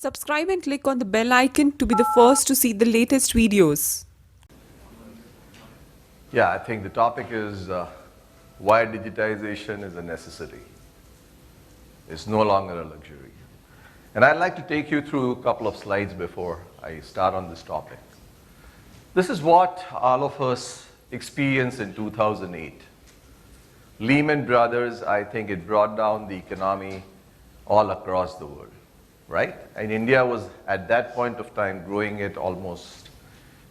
Subscribe and click on the bell icon to be the first to see the latest videos. Yeah, I think the topic is why digitization is a necessity. It's no longer a luxury. And I'd like to take you through a couple of slides before I start on this topic. This is what all of us experienced in 2008. Lehman Brothers, I think it brought down the economy all across the world, right? And India was at that point of time growing at almost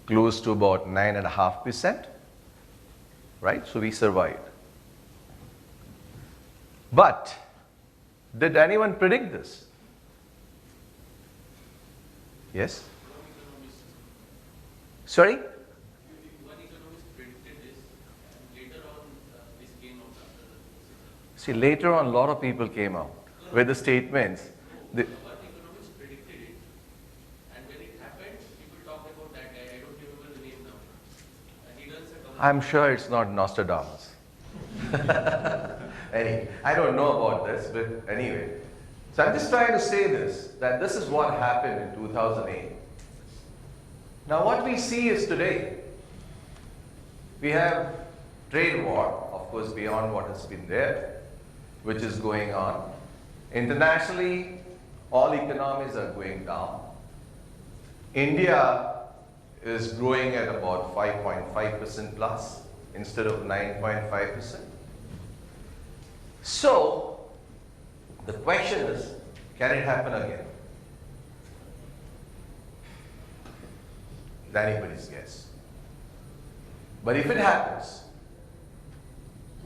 close to about 9.5%. Right? So we survived. But did anyone predict this? Yes? Sorry? One economist predicted this, and later on, this came out after the See, later on, a lot of people came out with the statements. one economist predicted it, and when it happened, people talked about that guy. I don't remember the name now. And he runs a company. I'm sure it's not Nostradamus. I don't know about this, but anyway. So I'm just trying to say this, that this is what happened in 2008. Now what we see is today, we have trade war, of course beyond what has been there, which is going on. Internationally, all economies are going down. India is growing at about 5.5% plus instead of 9.5%. So, the question is, can it happen again? It's anybody's guess. But if it happens,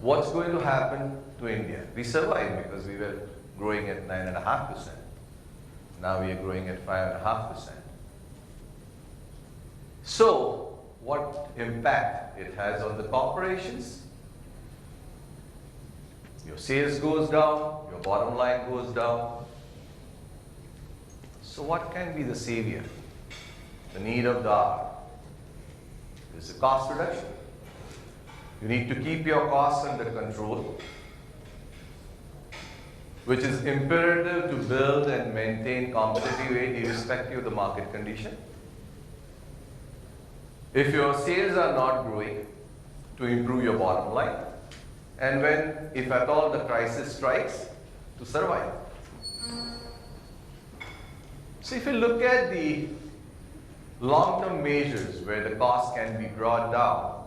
what's going to happen to India? We survived because we were growing at 9.5%. Now we are growing at 5.5%. So, what impact it has on the corporations? Your sales goes down, your bottom line goes down. So what can be the savior? The need of the hour is the cost reduction. You need to keep your costs under control, which is imperative to build and maintain competitive edge irrespective of the market condition. If your sales are not growing, to improve your bottom line, and when, if at all, the crisis strikes, to survive. So if you look at the long-term measures where the cost can be brought down,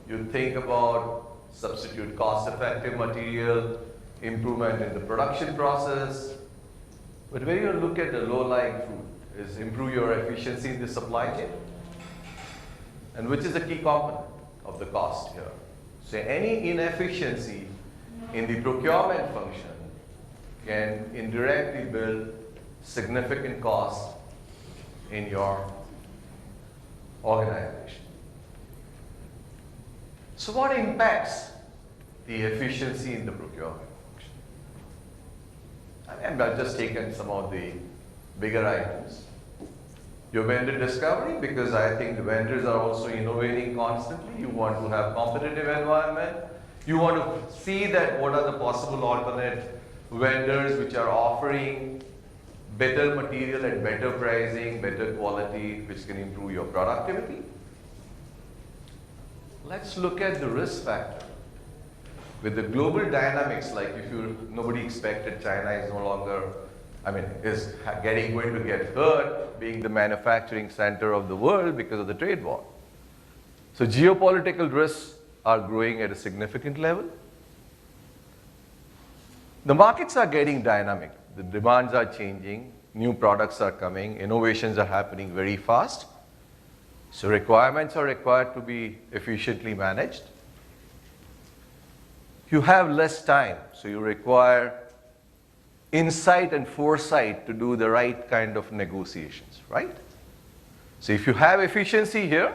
you think about substitute cost-effective material, improvement in the production process. But when you look at the low-lying fruit, is improve your efficiency in the supply chain, and which is a key component of the cost here. So any inefficiency in the procurement function can indirectly build significant costs in your organization. So what impacts the efficiency in the procurement function? I've just taken some of the bigger items. Your vendor discovery, because I think the vendors are also innovating constantly. You want to have competitive environment. You want to see that what are the possible alternate vendors which are offering better material at better pricing, better quality, which can improve your productivity. Let's look at the risk factor. With the global dynamics, like nobody expected China is no longer, is going to get hurt, being the manufacturing center of the world because of the trade war. So geopolitical risks are growing at a significant level. The markets are getting dynamic. The demands are changing, new products are coming, innovations are happening very fast. So requirements are required to be efficiently managed. You have less time, so you require insight and foresight to do the right kind of negotiations, right? So if you have efficiency here,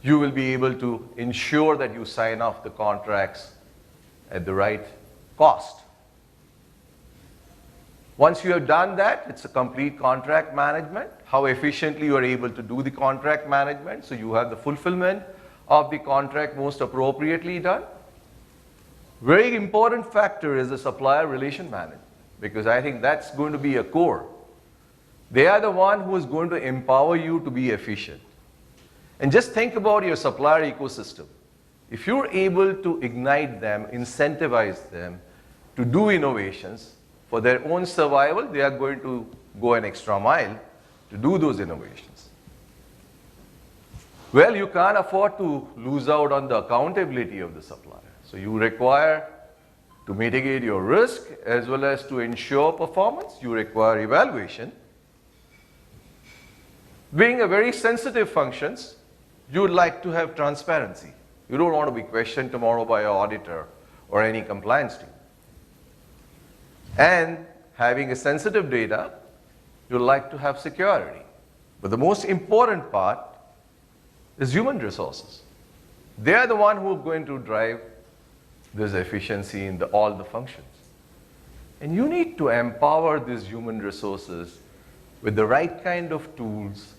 you will be able to ensure that you sign off the contracts at the right cost. Once you have done that, it's a complete contract management, how efficiently you are able to do the contract management, so you have the fulfillment of the contract most appropriately done. Very important factor is the supplier relation management. because I think that's going to be a core. They are the one who is going to empower you to be efficient. And just think about your supplier ecosystem. If you're able to ignite them, incentivize them to do innovations for their own survival, they are going to go an extra mile to do those innovations. Well, you can't afford to lose out on the accountability of the supplier. So you require to mitigate your risk as well as to ensure performance, you require evaluation. Being a very sensitive functions, you would like to have transparency. You don't want to be questioned tomorrow by your auditor or any compliance team. And having a sensitive data, you'd like to have security. But the most important part is human resources. They are the one who are going to drive this efficiency in all the functions. And you need to empower these human resources with the right kind of tools,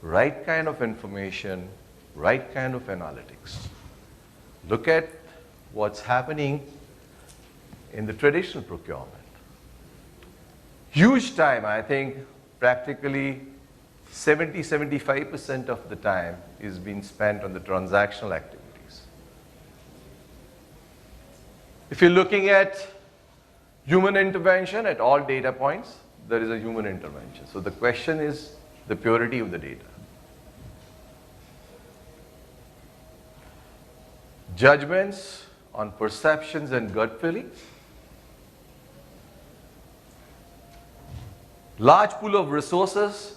right kind of information, right kind of analytics. Look at what's happening in the traditional procurement. Huge time, I think practically 70-75% of the time is being spent on the transactional activities. If you're looking at human intervention at all data points, there is a human intervention. So the question is the purity of the data. Judgments on perceptions and gut feelings. Large pool of resources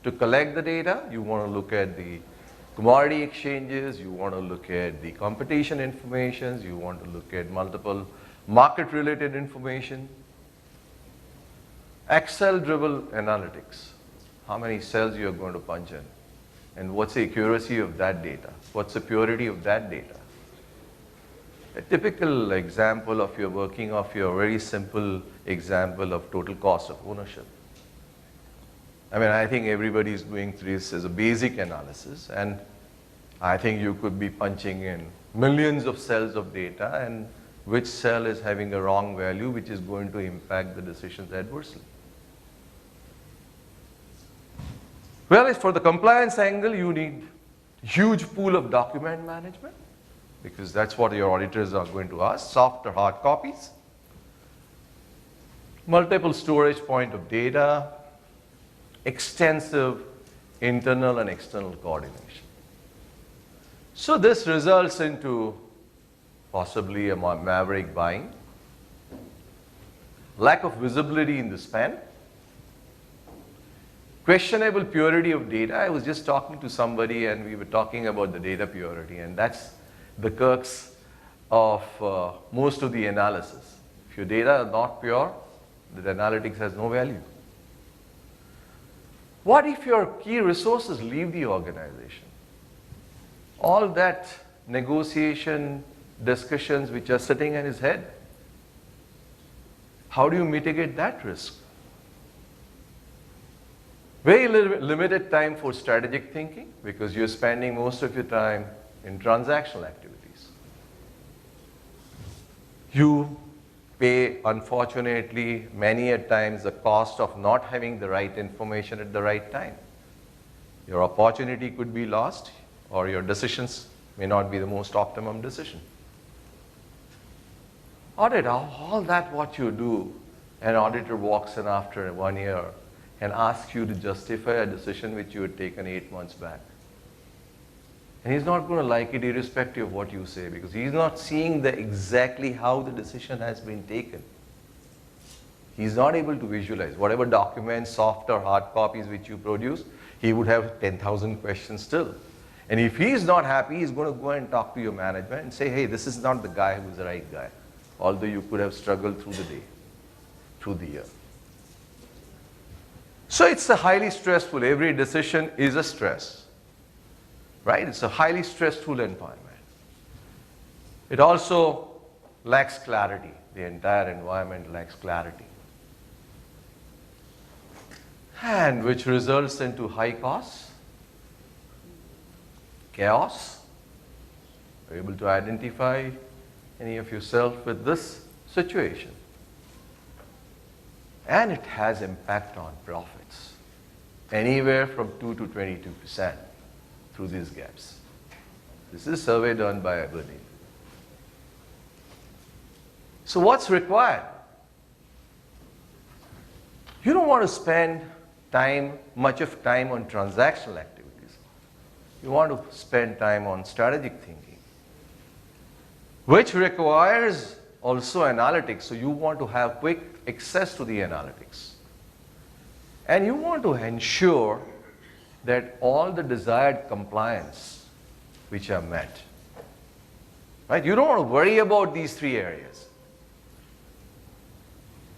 to collect the data. You want to look at the commodity exchanges, you want to look at the competition information, you want to look at multiple market related information. Excel-driven analytics. How many cells you are going to punch in? And what's the accuracy of that data? What's the purity of that data? A typical example of your working of your very simple example of total cost of ownership. I mean, I think everybody is doing this as a basic analysis, and I think you could be punching in millions of cells of data, and which cell is having a wrong value, which is going to impact the decisions adversely. Well, for the compliance angle, you need huge pool of document management, because that's what your auditors are going to ask, soft or hard copies. Multiple storage point of data, extensive internal and external coordination. So this results into possibly a maverick buying, lack of visibility in the spend, questionable purity of data. I was just talking to somebody and we were talking about the data purity, and that's the crux of most of the analysis. If your data are not pure, the analytics has no value. What if your key resources leave the organization? All that negotiation, discussions which are sitting in his head, how do you mitigate that risk? Very limited time for strategic thinking, because you're spending most of your time in transactional activities. You pay, unfortunately, many a times the cost of not having the right information at the right time. Your opportunity could be lost, or your decisions may not be the most optimum decision. Audit, all that what you do, an auditor walks in after 1 year and asks you to justify a decision which you had taken 8 months back. And he's not going to like it irrespective of what you say, because he's not seeing exactly how the decision has been taken. He's not able to visualize. Whatever documents, soft or hard copies which you produce, he would have 10,000 questions still. And if he's not happy, he's going to go and talk to your management and say, hey, this is not the guy who's the right guy, although you could have struggled through the day, through the year. So it's a highly stressful. Every decision is a stress. Right? It's a highly stressful environment. It also lacks clarity. The entire environment lacks clarity. And which results into high costs, chaos. Are you able to identify any of yourself with this situation? And it has impact on profits, anywhere from 2 to 22% through these gaps. This is a survey done by Aberdeen. So what's required? You don't want to spend much of time on transactional activities. You want to spend time on strategic thinking, which requires also analytics. So you want to have quick access to the analytics. And you want to ensure that all the desired compliance which are met. Right? You don't want to worry about these three areas.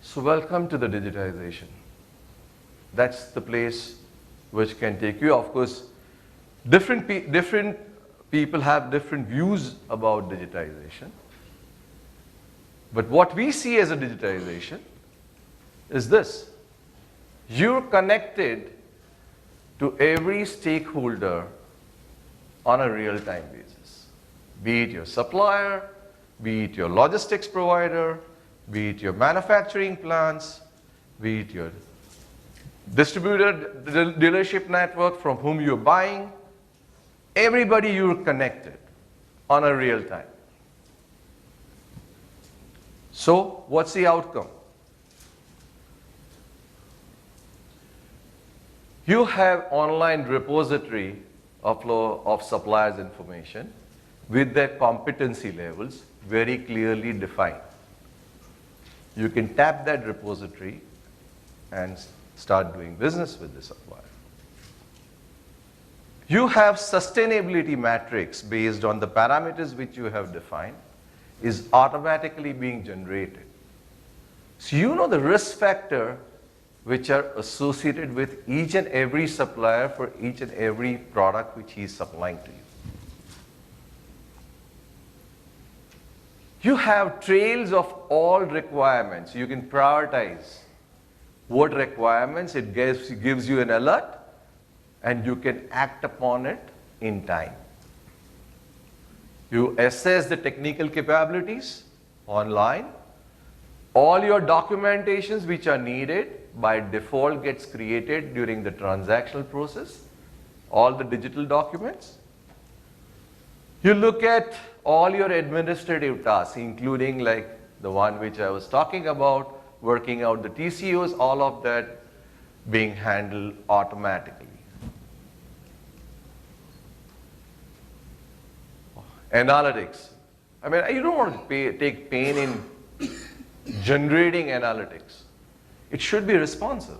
So welcome to the digitization. That's the place which can take you. Of course, different people have different views about digitization. But what we see as a digitization is this. You're connected to every stakeholder on a real-time basis. Be it your supplier, be it your logistics provider, be it your manufacturing plants, be it your distributor dealership network from whom you're buying. Everybody you're connected on a real time. So what's the outcome? You have online repository of suppliers' information with their competency levels very clearly defined. You can tap that repository and start doing business with the supplier. You have sustainability metrics based on the parameters which you have defined is automatically being generated. So you know the risk factor which are associated with each and every supplier for each and every product which he is supplying to you. You have trails of all requirements. You can prioritize what requirements. It gives you an alert and you can act upon it in time. You assess the technical capabilities online. All your documentations which are needed by default gets created during the transactional process. All the digital documents. You look at all your administrative tasks, including like the one which I was talking about, working out the TCOs, all of that being handled automatically. Analytics. I mean, you don't want to take pain in generating analytics. It should be responsive.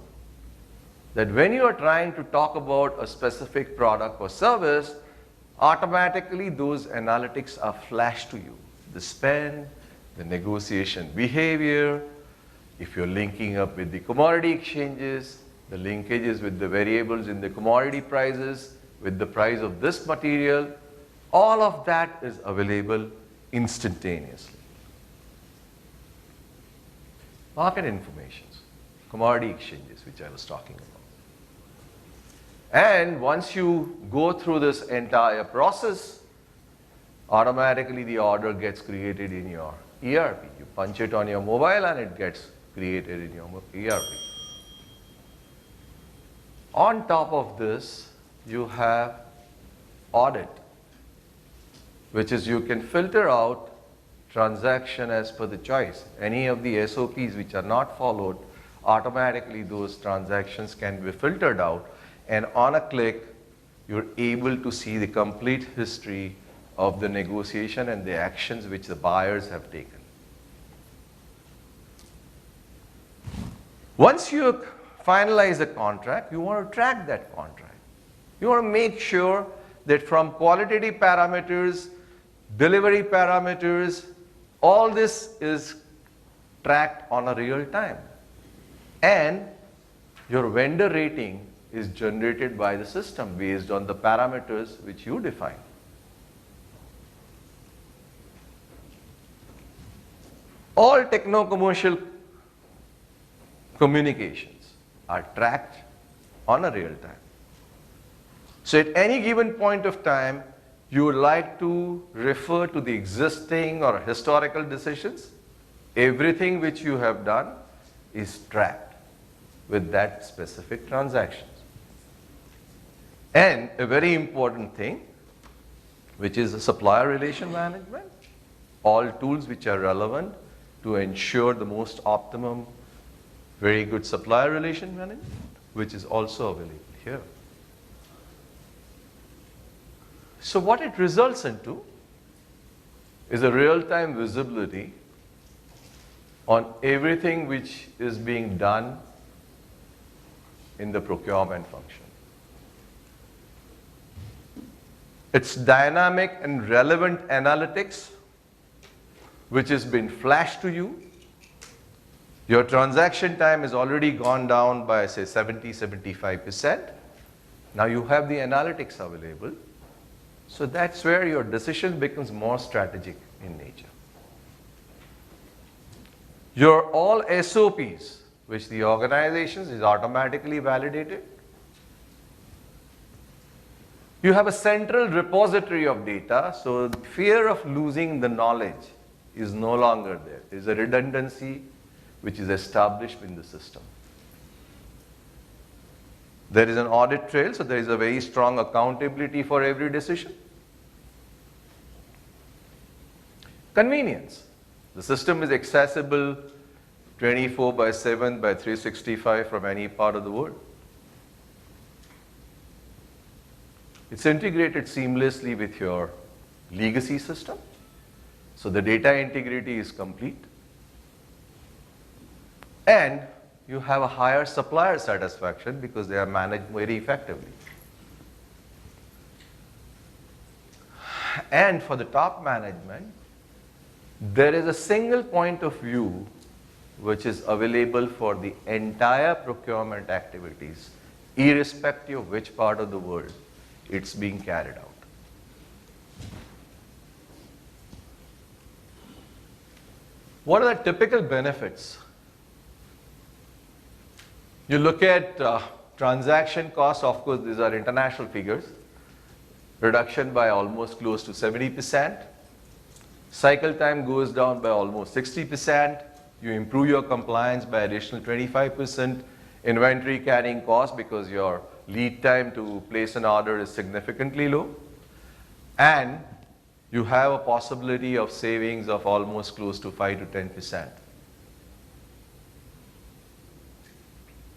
That when you are trying to talk about a specific product or service, automatically those analytics are flashed to you. The spend, the negotiation behavior, if you're linking up with the commodity exchanges, the linkages with the variables in the commodity prices, with the price of this material, all of that is available instantaneously. Market informations, commodity exchanges, which I was talking about. And once you go through this entire process, automatically the order gets created in your ERP. You punch it on your mobile and it gets created in your ERP. On top of this, you have audit, which is you can filter out transaction as per the choice. Any of the SOPs which are not followed, automatically those transactions can be filtered out, and on a click, you're able to see the complete history of the negotiation and the actions which the buyers have taken. Once you finalize a contract, you want to track that contract. You want to make sure that from qualitative parameters, delivery parameters, all this is tracked on a real time. And your vendor rating is generated by the system based on the parameters which you define. All techno-commercial communications are tracked on a real time. So at any given point of time, you would like to refer to the existing or historical decisions. Everything which you have done is tracked. with that specific transaction. And a very important thing, which is the supplier relation management, all tools which are relevant to ensure the most optimum, very good supplier relation management, which is also available here. So what it results into is a real-time visibility on everything which is being done in the procurement function. It's dynamic and relevant analytics which has been flashed to you. Your transaction time has already gone down by, say, 70–75%. Now you have the analytics available. So that's where your decision becomes more strategic in nature. Your all SOPs, which the organizations is automatically validated. You have a central repository of data, so the fear of losing the knowledge is no longer there. There is a redundancy which is established in the system. There is an audit trail, so there is a very strong accountability for every decision. Convenience. The system is accessible 24/7 by 365 from any part of the world. It's integrated seamlessly with your legacy system, so the data integrity is complete. And you have a higher supplier satisfaction because they are managed very effectively. And for the top management, there is a single point of view which is available for the entire procurement activities, irrespective of which part of the world it's being carried out. What are the typical benefits? You look at transaction costs, of course, these are international figures, reduction by almost close to 70%. Cycle time goes down by almost 60%. You improve your compliance by additional 25%. Inventory carrying cost because your lead time to place an order is significantly low. And you have a possibility of savings of almost close to 5 to 10%.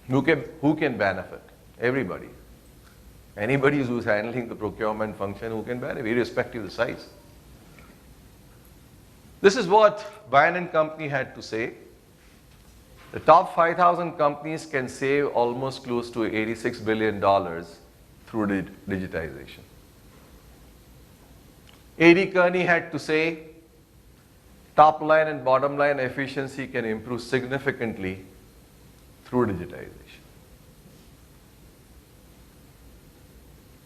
Who can benefit? Everybody. Anybody who's handling the procurement function who can benefit, irrespective of the size. This is what Bain & Company had to say. The top 5,000 companies can save almost close to $86 billion through digitization. A.D. Kearney had to say, top line and bottom line efficiency can improve significantly through digitization.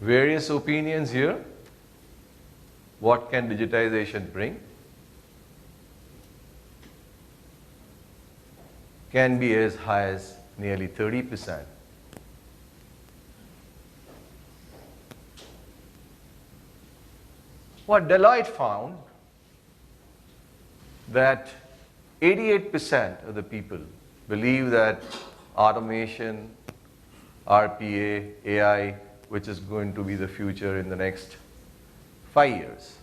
Various opinions here. What can digitization bring? Can be as high as nearly 30%. What Deloitte found, that 88% of the people believe that automation, RPA, AI, which is going to be the future in the next 5 years.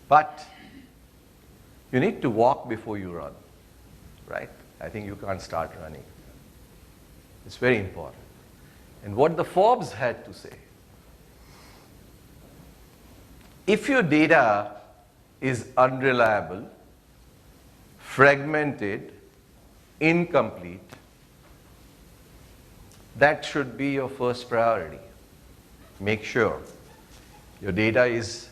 But you need to walk before you run, right? I think you can't start running. It's very important. And what the Forbes had to say, if your data is unreliable, fragmented, incomplete, that should be your first priority. Make sure your data is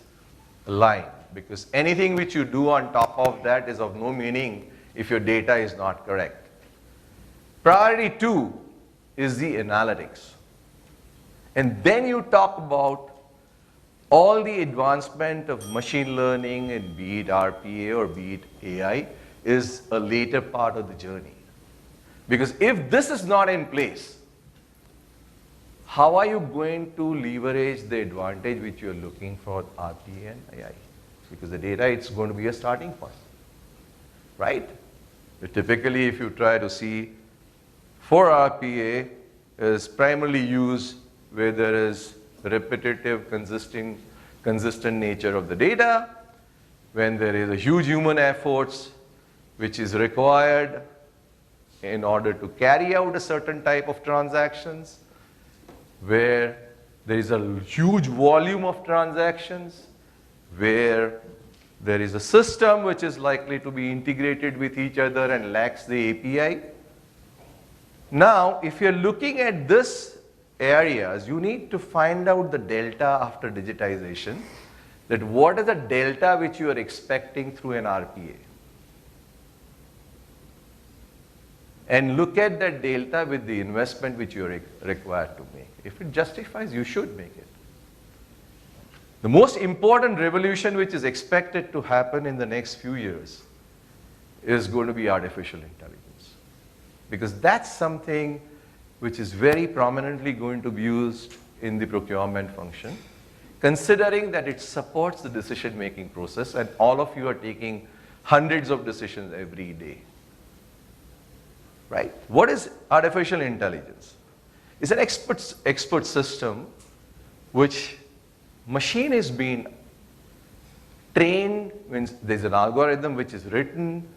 aligned, because anything which you do on top of that is of no meaning if your data is not correct. Priority 2 is the analytics. And then you talk about all the advancement of machine learning, and be it RPA or be it AI, is a later part of the journey. Because if this is not in place, how are you going to leverage the advantage which you're looking for RPA and AI? Because the data, it's going to be a starting point, right? But typically, if you try to see for RPA is primarily used where there is repetitive, consistent nature of the data, when there is a huge human efforts which is required in order to carry out a certain type of transactions, where there is a huge volume of transactions, where there is a system which is likely to be integrated with each other and lacks the API. Now, if you're looking at this areas, you need to find out the delta after digitization, that what is the delta which you are expecting through an RPA. And look at that delta with the investment which you are required to make. If it justifies, you should make it. The most important revolution which is expected to happen in the next few years is going to be artificial intelligence. Because that's something which is very prominently going to be used in the procurement function, considering that it supports the decision-making process, and all of you are taking hundreds of decisions every day. Right? What is artificial intelligence? It's an expert system which machine is being trained, means there's an algorithm which is written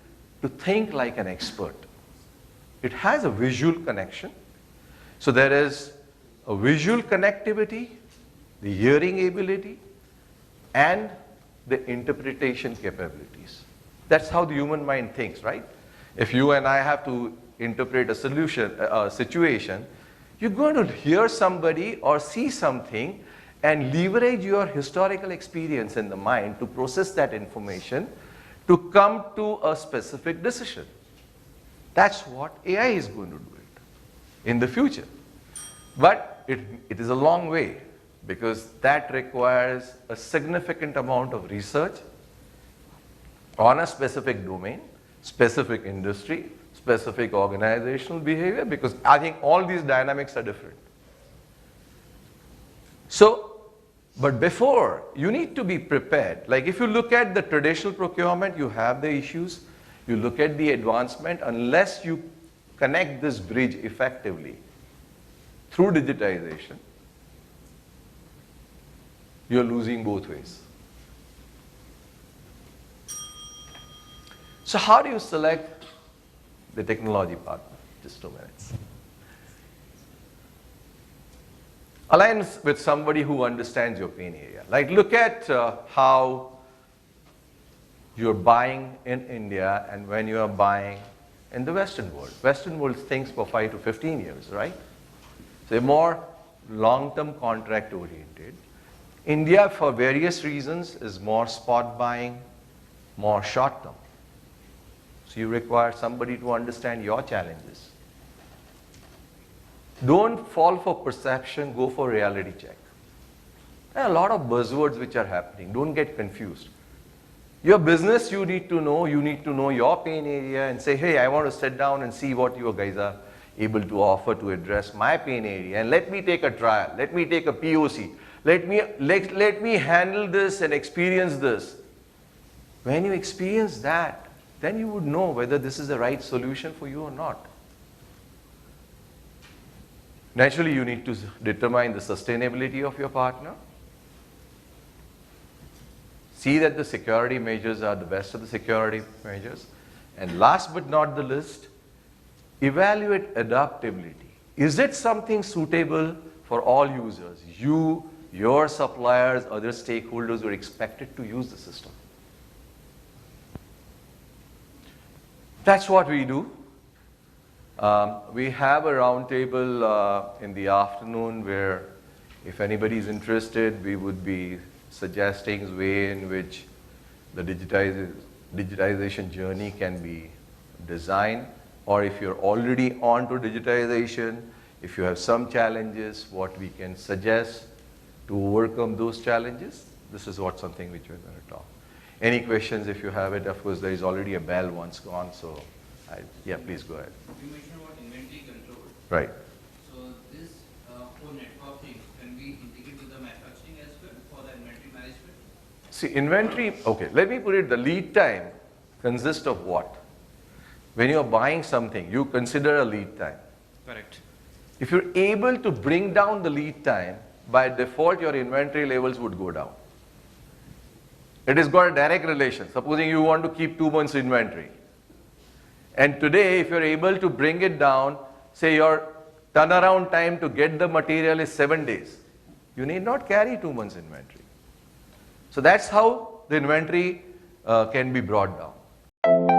to think like an expert. It has a visual connection. So there is a visual connectivity, the hearing ability, and the interpretation capabilities. That's how the human mind thinks, right? If you and I have to interpret a situation, you're going to hear somebody or see something and leverage your historical experience in the mind to process that information to come to a specific decision. That's what AI is going to do it in the future. But it is a long way, because that requires a significant amount of research on a specific domain, specific industry, specific organizational behavior, because I think all these dynamics are different. So, but before, you need to be prepared. Like if you look at the traditional procurement, you have the issues. You look at the advancement, unless you connect this bridge effectively through digitization, you're losing both ways. So how do you select the technology partner? Just 2 minutes. Align with somebody who understands your pain area. Like look at how you're buying in India and when you are buying in the Western world. Western world thinks for 5 to 15 years, right? So they're more long-term contract oriented. India, for various reasons, is more spot buying, more short-term. So you require somebody to understand your challenges. Don't fall for perception, go for reality check. There are a lot of buzzwords which are happening. Don't get confused. Your business, you need to know your pain area and say, hey, I want to sit down and see what you guys are able to offer to address my pain area, and let me take a trial, let me take a POC, let me handle this and experience this. When you experience that, then you would know whether this is the right solution for you or not. Naturally, you need to determine the sustainability of your partner. See that the security measures are the best of the security measures. And last but not the least, evaluate adaptability. Is it something suitable for all users? You, your suppliers, other stakeholders who are expected to use the system. That's what we do. We have a roundtable in the afternoon where if anybody is interested, we would be suggesting way in which the digitization journey can be designed, or if you're already on to digitization, if you have some challenges, what we can suggest to overcome those challenges. This is what something which we're going to talk. Any questions if you have it? Of course, there is already a bell once gone, so yeah, please go ahead. You mentioned about inventory control. Right. So this whole network thing can be integrated with the manufacturing as well for the inventory management? See, inventory, okay, let me put it, the lead time consists of what? When you're buying something, you consider a lead time. Correct. If you're able to bring down the lead time, by default your inventory levels would go down. It has got a direct relation. Supposing you want to keep 2 months inventory. And today, if you're able to bring it down, say your turnaround time to get the material is 7 days, you need not carry 2 months inventory. So that's how the inventory can be brought down.